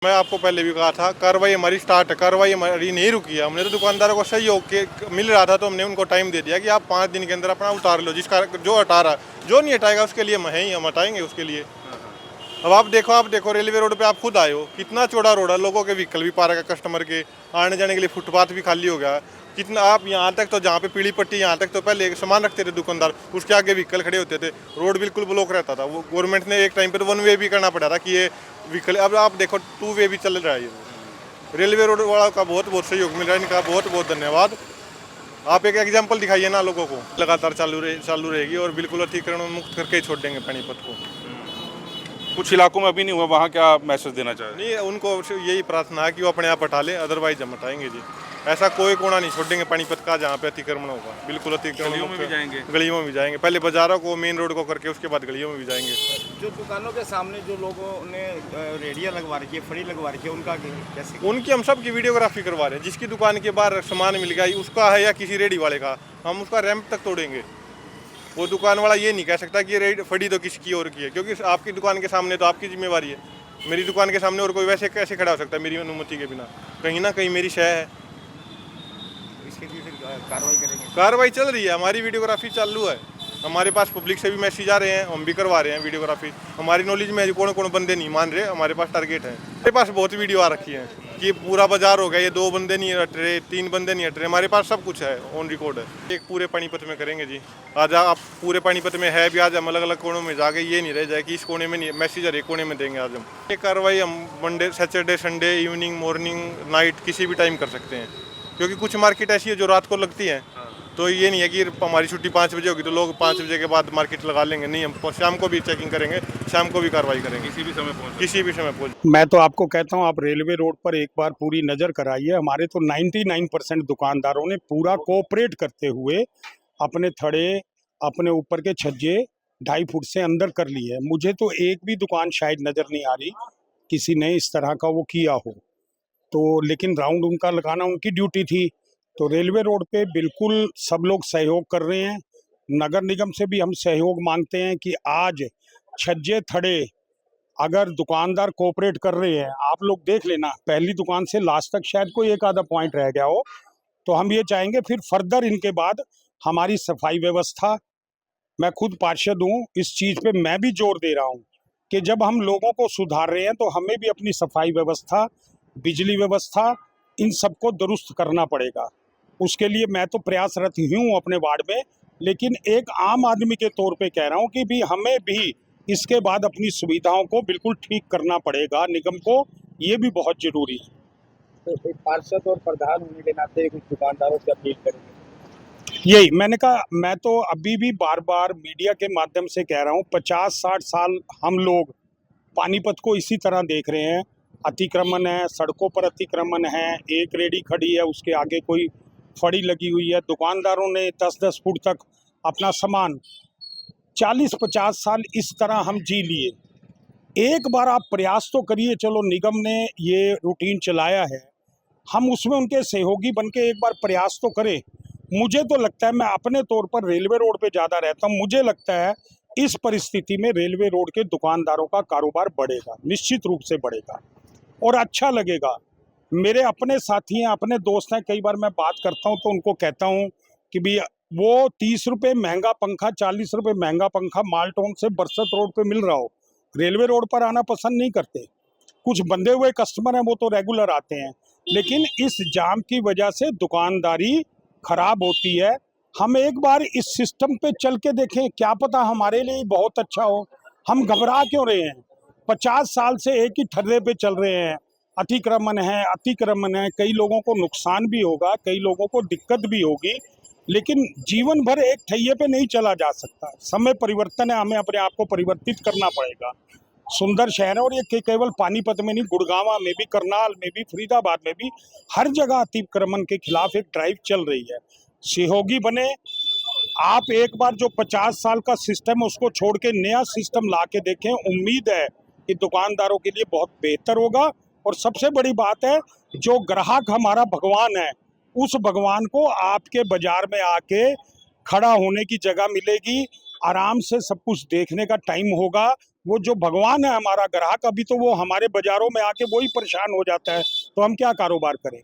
मैं आपको पहले भी कहा था, कार्रवाई हमारी स्टार्ट है, कार्रवाई हमारी नहीं रुकी है। हमने तो दुकानदारों को सहयोग के मिल रहा था तो हमने उनको टाइम दे दिया कि आप 5 दिन के अंदर अपना उतार लो, जिसका जो हटा रहा, जो नहीं हटाएगा उसके लिए मैं ही, हम हटाएंगे उसके लिए। अब आप देखो रेलवे रोड पे आप खुद आए हो, कितना चौड़ा रोड है, लोगों के व्हीकल भी पार्क है, कस्टमर के आने जाने के लिए फुटपाथ भी खाली हो गया। कितना आप यहाँ तक, तो जहाँ पे पीली पट्टी यहाँ तक तो पहले सामान रखते थे दुकानदार, उसके आगे व्हीकल खड़े होते थे, रोड बिल्कुल ब्लॉक रहता था। वो गवर्नमेंट ने एक टाइम पे तो 1 वे भी करना पड़ा था कि ये व्हीकल, अब आप देखो 2 वे भी चल रहा है। ये रेलवे रोड वाला का बहुत बहुत सहयोग मिल रहा है, इनका बहुत बहुत धन्यवाद। आप एक एग्जाम्पल दिखाइए ना लोगों को, लगातार चालू रहेगी और बिल्कुल अतिक्रमण मुक्त करके ही छोड़ देंगे पानीपत को। कुछ इलाकों में अभी नहीं हुआ, वहाँ क्या मैसेज देना चाह रहे हैं? नहीं, उनको यही प्रार्थना है कि वो अपने आप हटा ले, अदरवाइज हम हटाएंगे जी। ऐसा कोई कोना नहीं छोड़ेंगे पानीपत का जहाँ पे अतिक्रमण होगा, बिल्कुल अतिक्रमण। गलियों में भी जाएंगे? गलियों में भी जाएंगे, पहले बाजारों को, मेन रोड को करके उसके बाद गलियों में भी जाएंगे। जो दुकानों के सामने जो लोगों ने रेडिया लगवा रखी है, फड़ी लगवा रखी है, उनका कैसे? उनकी हम सब की वीडियोग्राफी करवा रहे हैं। जिसकी दुकान के बाहर सामान मिल गया, उसका है या किसी रेडी वाले का, हम उसका रैंप तक तोड़ेंगे। वो दुकान वाला ये नहीं कह सकता कि ये फड़ी तो किसकी और की है, क्योंकि आपकी दुकान के सामने तो आपकी जिम्मेवारी है। मेरी दुकान के सामने और कोई वैसे कैसे खड़ा हो सकता है मेरी अनुमति के बिना? कहीं ना कहीं मेरी शय है। इसके लिए फिर कार्रवाई करेंगे? कार्रवाई चल रही है, हमारी वीडियोग्राफी चालू है। हमारे पास पब्लिक से भी मैसेज आ रहे हैं, हम भी करवा रहे हैं वीडियोग्राफी। हमारी नॉलेज में कौन कौन बंदे नहीं मान रहे, हमारे पास टारगेट है। हमारे पास बहुत वीडियो आ रखी है कि पूरा बाजार हो गया, ये 2 बंदे नहीं हट रहे, 3 बंदे नहीं हट रहे। हमारे पास सब कुछ है, ऑन रिकॉर्ड है। एक पूरे पानीपत में करेंगे जी। आज आप पूरे पानीपत में है भी, आज हम अलग अलग कोनों में जाके ये नहीं रह जाए कि इस कोने में नहीं, मैसेज हर एक कोने में देंगे आज हम। ये कार्रवाई हम Monday, Saturday, Sunday, evening, morning, night किसी भी टाइम कर सकते हैं, क्योंकि कुछ मार्केट ऐसी है जो रात को लगती है। तो ये नहीं है कि हमारी छुट्टी 5 बजे होगी तो लोग 5 बजे के बाद मार्केट लगा लेंगे, नहीं, हम शाम को भी चेकिंग करेंगे, शाम को भी कार्रवाई करेंगे, किसी भी समय पहुँच किसी भी समय पहुंच। मैं तो आपको कहता हूँ, आप रेलवे रोड पर एक बार पूरी नज़र कराइए। हमारे तो 99% दुकानदारों ने पूरा कोऑपरेट करते हुए अपने थड़े, अपने ऊपर के छज्जे 2.5 फुट से अंदर कर लिए है। मुझे तो एक भी दुकान शायद नज़र नहीं आ रही किसी ने इस तरह का वो किया हो। तो लेकिन राउंड उनका लगाना उनकी ड्यूटी थी। तो रेलवे रोड पे बिल्कुल सब लोग सहयोग कर रहे हैं। नगर निगम से भी हम सहयोग मांगते हैं कि आज छज्जे थड़े अगर दुकानदार कोऑपरेट कर रहे हैं, आप लोग देख लेना, पहली दुकान से लास्ट तक शायद कोई एक आधा पॉइंट रह गया हो, तो हम ये चाहेंगे फिर फर्दर इनके बाद हमारी सफाई व्यवस्था। मैं खुद पार्षद हूँ, इस चीज़ पे मैं भी जोर दे रहा हूँ कि जब हम लोगों को सुधार रहे हैं तो हमें भी अपनी सफाई व्यवस्था, बिजली व्यवस्था, इन सबको दुरुस्त करना पड़ेगा। उसके लिए मैं तो प्रयासरत ही हूँ अपने वार्ड में, लेकिन एक आम आदमी के तौर पे कह रहा हूँ कि भी हमें भी इसके बाद अपनी सुविधाओं को बिल्कुल ठीक करना पड़ेगा, निगम को, ये भी बहुत जरूरी है। तो एक पार्षद और प्रधान होने के नाते कुछ दुकानदारों से अपील करेंगे? यही मैंने कहा, मैं तो अभी भी बार बार मीडिया के माध्यम से कह रहा हूँ, 50-60 साल हम लोग पानीपत को इसी तरह देख रहे हैं। अतिक्रमण है, सड़कों पर अतिक्रमण है, एक रेडी खड़ी है, उसके आगे कोई फड़ी लगी हुई है, दुकानदारों ने 10-10 फुट तक अपना सामान, 40-50 साल इस तरह हम जी लिए। एक बार आप प्रयास तो करिए, चलो निगम ने ये रूटीन चलाया है, हम उसमें उनके सहयोगी बन के एक बार प्रयास तो करें। मुझे तो लगता है, मैं अपने तौर पर रेलवे रोड पे ज़्यादा रहता हूँ, मुझे लगता है इस परिस्थिति में रेलवे रोड के दुकानदारों का कारोबार बढ़ेगा, निश्चित रूप से बढ़ेगा और अच्छा लगेगा। मेरे अपने साथी हैं, अपने दोस्त हैं, कई बार मैं बात करता हूँ तो उनको कहता हूँ कि भी वो 30 रुपये महंगा पंखा, 40 रुपये महंगा पंखा मालटोन से बरसत रोड पे मिल रहा हो, रेलवे रोड पर आना पसंद नहीं करते। कुछ बंधे हुए कस्टमर हैं, वो तो रेगुलर आते हैं, लेकिन इस जाम की वजह से दुकानदारी खराब होती है। हम एक बार इस सिस्टम पे चल के देखें, क्या पता हमारे लिए बहुत अच्छा हो। हम घबरा क्यों रहे हैं? 50 साल से एक ही ठर्रे पे चल रहे हैं, अतिक्रमण है, कई लोगों को नुकसान भी होगा, कई लोगों को दिक्कत भी होगी, लेकिन जीवन भर एक ठैये पे नहीं चला जा सकता। समय परिवर्तन है, हमें अपने आप को परिवर्तित करना पड़ेगा। सुंदर शहर है और ये केवल पानीपत में नहीं, गुड़गांव में भी, करनाल में भी, फरीदाबाद में भी, हर जगह अतिक्रमण के खिलाफ एक ड्राइव चल रही है। सहयोगी बने आप, एक बार जो 50 साल का सिस्टम है उसको छोड़ के नया सिस्टम ला के देखें। उम्मीद है कि दुकानदारों के लिए बहुत बेहतर होगा। और सबसे बड़ी बात है, जो ग्राहक हमारा भगवान है, उस भगवान को आपके बाजार में आके खड़ा होने की जगह मिलेगी, आराम से सब कुछ देखने का टाइम होगा। वो जो भगवान है हमारा ग्राहक, अभी तो वो हमारे बाजारों में आके वही परेशान हो जाता है, तो हम क्या कारोबार करें।